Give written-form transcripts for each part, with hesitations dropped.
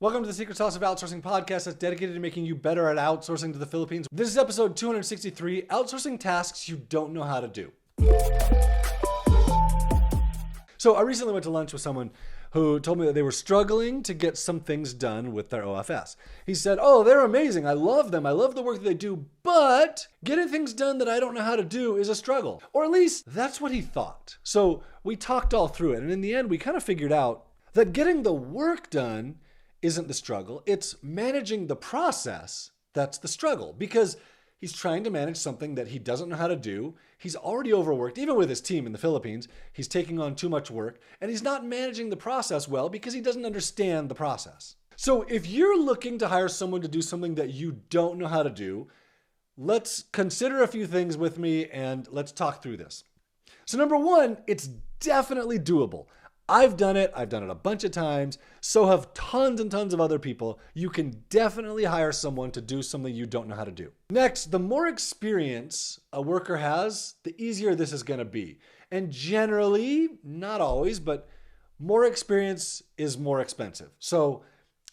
Welcome to the Secret Sauce of Outsourcing podcast that's dedicated to making you better at outsourcing to the Philippines. This is episode 263, Outsourcing Tasks You Don't Know How to Do. So I recently went to lunch with someone who told me that they were struggling to get some things done with their OFS. He said, they're amazing. I love them. I love the work that they do, but getting things done that I don't know how to do is a struggle. Or at least that's what he thought. So we talked all through it. And in the end, we kind of figured out that getting the work done isn't the struggle. It's managing the process that's the struggle, because he's trying to manage something that he doesn't know how to do. He's already overworked, even with his team in the Philippines. He's taking on too much work, and he's not managing the process well because he doesn't understand the process. So if you're looking to hire someone to do something that you don't know how to do, let's consider a few things with me and let's talk through this. So number one, it's definitely doable. I've done it a bunch of times. So have tons and tons of other people. You can definitely hire someone to do something you don't know how to do. Next, the more experience a worker has, the easier this is going to be. And generally, not always, but more experience is more expensive. So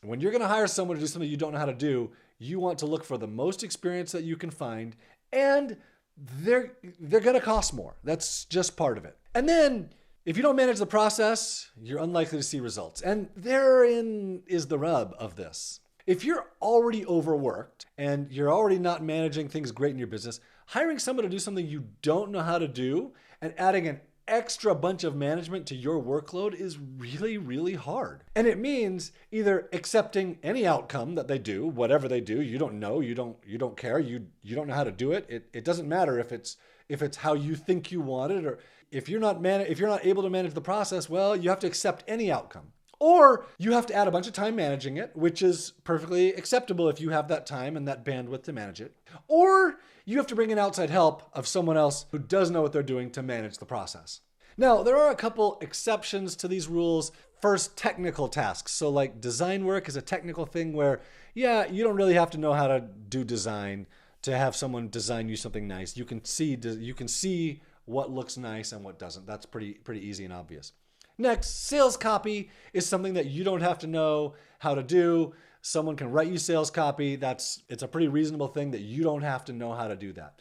when you're going to hire someone to do something you don't know how to do, you want to look for the most experience that you can find, and they're going to cost more. That's just part of it. And then if you don't manage the process, you're unlikely to see results. And therein is the rub of this. If you're already overworked and you're already not managing things great in your business, hiring someone to do something you don't know how to do and adding an extra bunch of management to your workload is really, really hard. And it means either accepting any outcome that they do, whatever they do, you don't know, you don't care, you don't know how to do it. It doesn't matter if it's how you think you want it, or if you're not able to manage the process, well, you have to accept any outcome. Or you have to add a bunch of time managing it, which is perfectly acceptable if you have that time and that bandwidth to manage it. Or you have to bring in outside help of someone else who does know what they're doing to manage the process. Now, there are a couple exceptions to these rules. First, technical tasks. So like design work is a technical thing where, you don't really have to know how to do design to have someone design you something nice. You can see what looks nice and what doesn't. That's pretty easy and obvious. Next, sales copy is something that you don't have to know how to do. Someone can write you sales copy. It's a pretty reasonable thing that you don't have to know how to do that.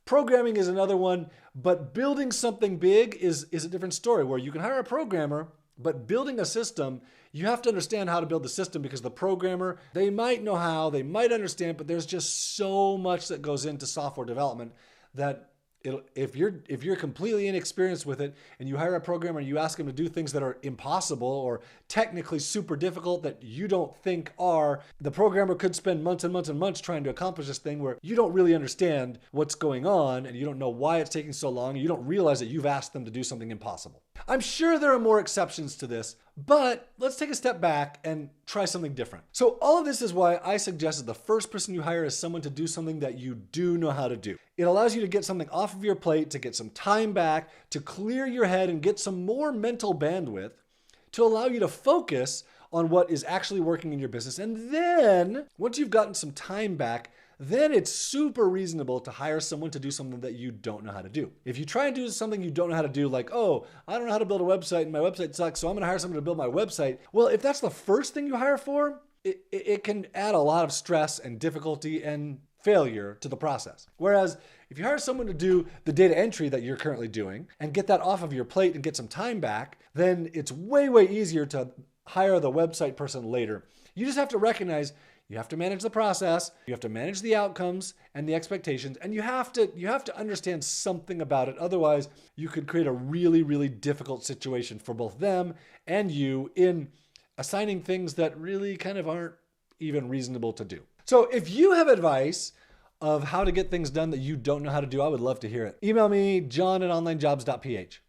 Programming is another one, but building something big is a different story, where you can hire a programmer, but building a system, you have to understand how to build the system, because the programmer, they might know how, they might understand, but there's just so much that goes into software development that if you're completely inexperienced with it and you hire a programmer and you ask him to do things that are impossible or technically super difficult that you don't think are, the programmer could spend months and months and months trying to accomplish this thing where you don't really understand what's going on and you don't know why it's taking so long, and you don't realize that you've asked them to do something impossible. I'm sure there are more exceptions to this, but let's take a step back and try something different. So all of this is why I suggested the first person you hire is someone to do something that you do know how to do. It allows you to get something off of your plate, to get some time back, to clear your head and get some more mental bandwidth, to allow you to focus on what is actually working in your business. And then once you've gotten some time back, then it's super reasonable to hire someone to do something that you don't know how to do. If you try and do something you don't know how to do, like, I don't know how to build a website and my website sucks, so I'm going to hire someone to build my website. Well, if that's the first thing you hire for, it can add a lot of stress and difficulty and failure to the process. Whereas if you hire someone to do the data entry that you're currently doing and get that off of your plate and get some time back, then it's way, way easier to hire the website person later. You just have to recognize you have to manage the process, you have to manage the outcomes and the expectations, and you have to understand something about it. Otherwise, you could create a really, really difficult situation for both them and you in assigning things that really kind of aren't even reasonable to do. So if you have advice of how to get things done that you don't know how to do, I would love to hear it. Email me, John at Onlinejobs.ph.